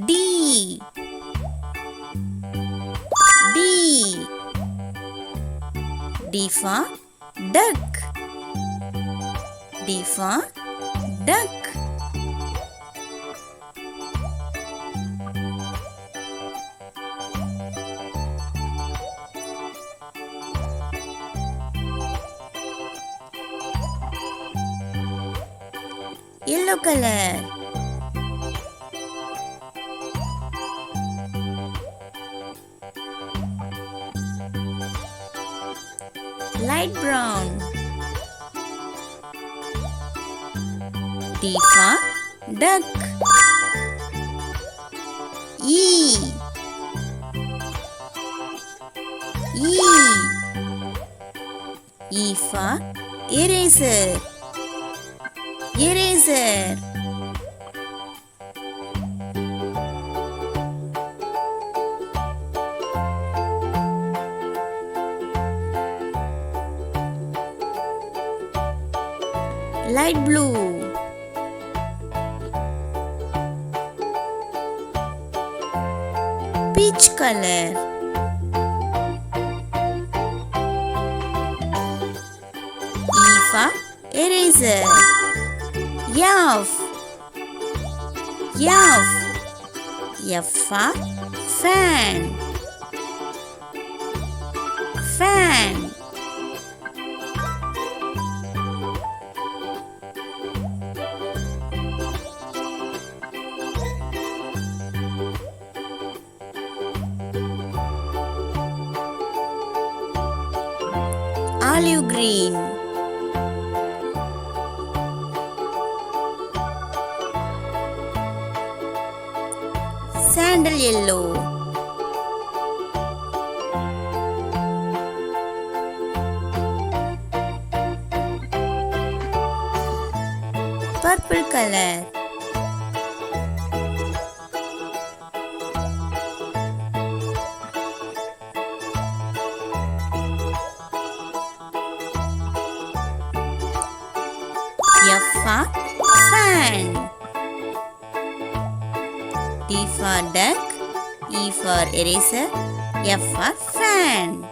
D. D. D for duck. D for duck. Yellow color. Light brown. D for duck. E. E. E for eraser. Eraser. Light blue. Peach color. E for eraser. F. F. F for fan. Fan. Olive green. Sandal yellow. Purple color. F for fan. D for duck. E for eraser. F for fan.